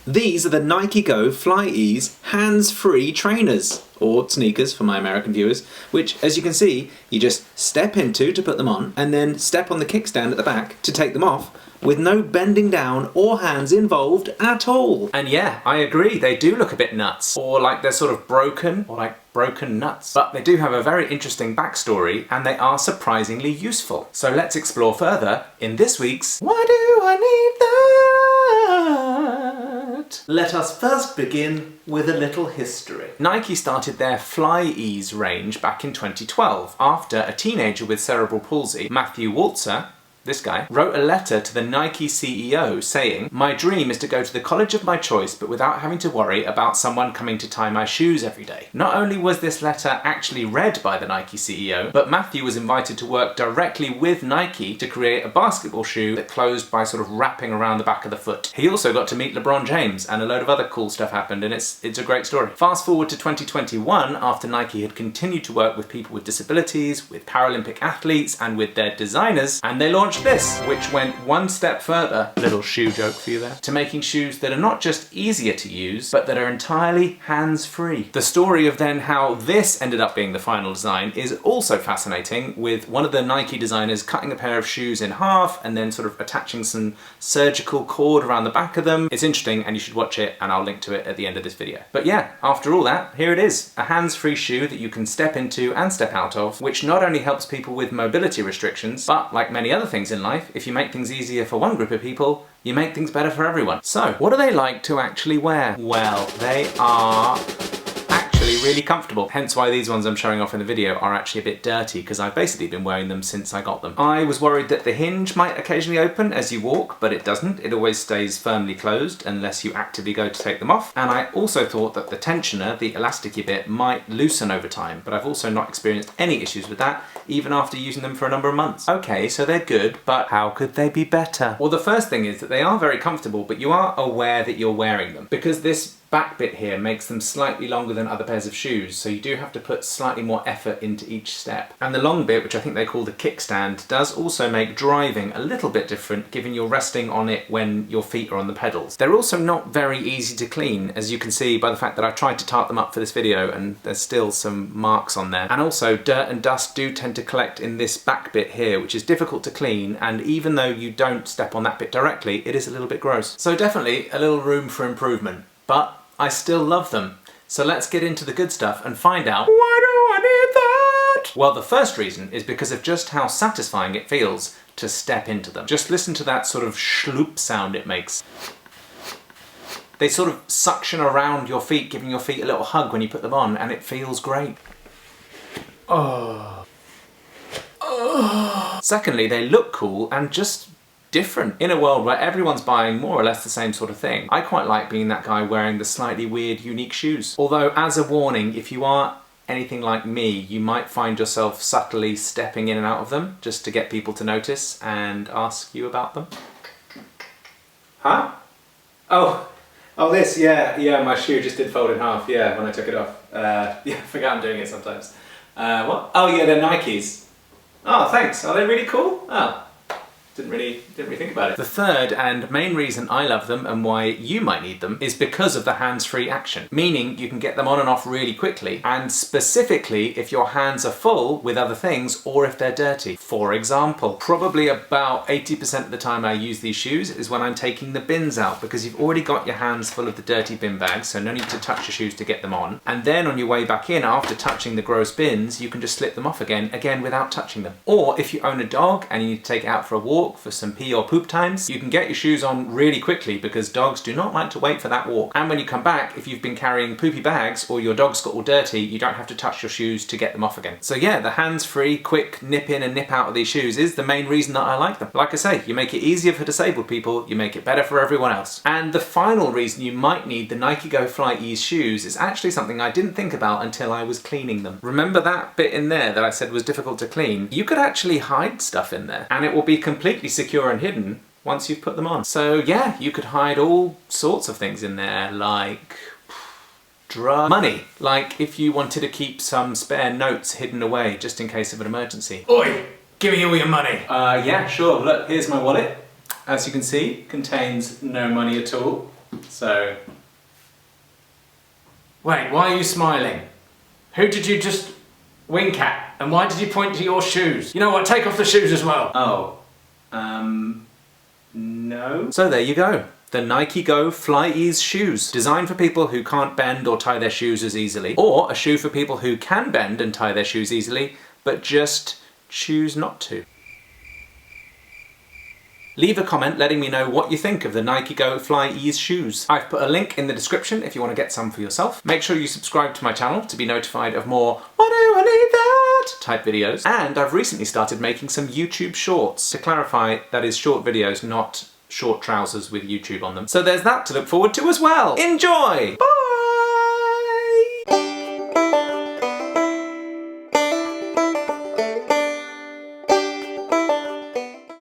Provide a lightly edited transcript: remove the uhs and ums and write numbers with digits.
These are the Nike Go Flyease hands-free trainers, or sneakers for my American viewers, which, as you can see, you just step into to put them on, and then step on the kickstand at the back to take them off, with no bending down or hands involved at all. And yeah, I agree, they do look a bit nuts, or like they're sort of broken, or like broken nuts. But they do have a very interesting backstory, and they are surprisingly useful. So let's explore further in this week's Why Do I Need That? Let us first begin with a little history. Nike started their Flyease range back in 2012, after a teenager with cerebral palsy, Matthew Waltzer, this guy, wrote a letter to the Nike CEO saying, "My dream is to go to the college of my choice but without having to worry about someone coming to tie my shoes every day." Not only was this letter actually read by the Nike CEO, but Matthew was invited to work directly with Nike to create a basketball shoe that closed by sort of wrapping around the back of the foot. He also got to meet LeBron James, and a load of other cool stuff happened, and it's a great story. Fast forward to 2021, after Nike had continued to work with people with disabilities, with Paralympic athletes, and with their designers, and they launched this, which went one step further, little shoe joke for you there, to making shoes that are not just easier to use, but that are entirely hands-free. The story of then how this ended up being the final design is also fascinating, with one of the Nike designers cutting a pair of shoes in half and then sort of attaching some surgical cord around the back of them. It's interesting and you should watch it, and I'll link to it at the end of this video. But yeah, after all that, here it is, a hands-free shoe that you can step into and step out of, which not only helps people with mobility restrictions, but like many other things in life, if you make things easier for one group of people, you make things better for everyone. So, what are they like to actually wear? Well, they are actually really comfortable. Hence why these ones I'm showing off in the video are actually a bit dirty, because I've basically been wearing them since I got them. I was worried that the hinge might occasionally open as you walk, but it doesn't. It always stays firmly closed unless you actively go to take them off. And I also thought that the tensioner, the elasticy bit, might loosen over time, but I've also not experienced any issues with that, even after using them for a number of months. Okay, so they're good, but how could they be better? Well, the first thing is that they are very comfortable, but you are aware that you're wearing them, because this back bit here makes them slightly longer than other pairs of shoes, so you do have to put slightly more effort into each step. And the long bit, which I think they call the kickstand, does also make driving a little bit different, given you're resting on it when your feet are on the pedals. They're also not very easy to clean, as you can see by the fact that I've tried to tart them up for this video and there's still some marks on there. And also, dirt and dust do tend to collect in this back bit here, which is difficult to clean, and even though you don't step on that bit directly, it is a little bit gross. So definitely a little room for improvement, but I still love them. So let's get into the good stuff and find out, why do I need that? Well, the first reason is because of just how satisfying it feels to step into them. Just listen to that sort of schloop sound it makes. They sort of suction around your feet, giving your feet a little hug when you put them on, and it feels great. Oh. Oh. Secondly, they look cool and just different. In a world where everyone's buying more or less the same sort of thing, I quite like being that guy wearing the slightly weird, unique shoes. Although, as a warning, if you are anything like me, you might find yourself subtly stepping in and out of them just to get people to notice and ask you about them. Huh? Oh, this, yeah, my shoe just did fold in half, yeah, when I took it off. Yeah, I forget I'm doing it sometimes. What? Oh yeah, they're Nikes. Oh, thanks. Are they really cool? Oh. Didn't really think about it. The third and main reason I love them, and why you might need them, is because of the hands-free action. Meaning you can get them on and off really quickly, and specifically if your hands are full with other things or if they're dirty. For example, probably about 80% of the time I use these shoes is when I'm taking the bins out, because you've already got your hands full of the dirty bin bags, so no need to touch your shoes to get them on. And then on your way back in, after touching the gross bins, you can just slip them off again without touching them. Or if you own a dog and you need to take it out for a walk, for some pee or poop times, you can get your shoes on really quickly, because dogs do not like to wait for that walk. And when you come back, if you've been carrying poopy bags or your dog's got all dirty, you don't have to touch your shoes to get them off again. So yeah, the hands-free, quick nip in and nip out of these shoes is the main reason that I like them. Like I say, you make it easier for disabled people, you make it better for everyone else. And the final reason you might need the Nike Go Flyease shoes is actually something I didn't think about until I was cleaning them. Remember that bit in there that I said was difficult to clean? You could actually hide stuff in there, and it will be completely secure and hidden once you've put them on. So yeah, you could hide all sorts of things in there, like money. Like if you wanted to keep some spare notes hidden away just in case of an emergency. Oi, give me all your money. Yeah, sure. Look, here's my wallet. As you can see, contains no money at all. So... Wait, why are you smiling? Who did you just wink at? And why did you point to your shoes? You know what, take off the shoes as well. Oh. No. So there you go. The Nike Go Flyease shoes. Designed for people who can't bend or tie their shoes as easily. Or a shoe for people who can bend and tie their shoes easily, but just choose not to. Leave a comment letting me know what you think of the Nike Go Flyease shoes. I've put a link in the description if you want to get some for yourself. Make sure you subscribe to my channel to be notified of more "Why do I need that?" type videos. And I've recently started making some YouTube shorts. To clarify, that is short videos, not short trousers with YouTube on them. So there's that to look forward to as well. Enjoy! Bye!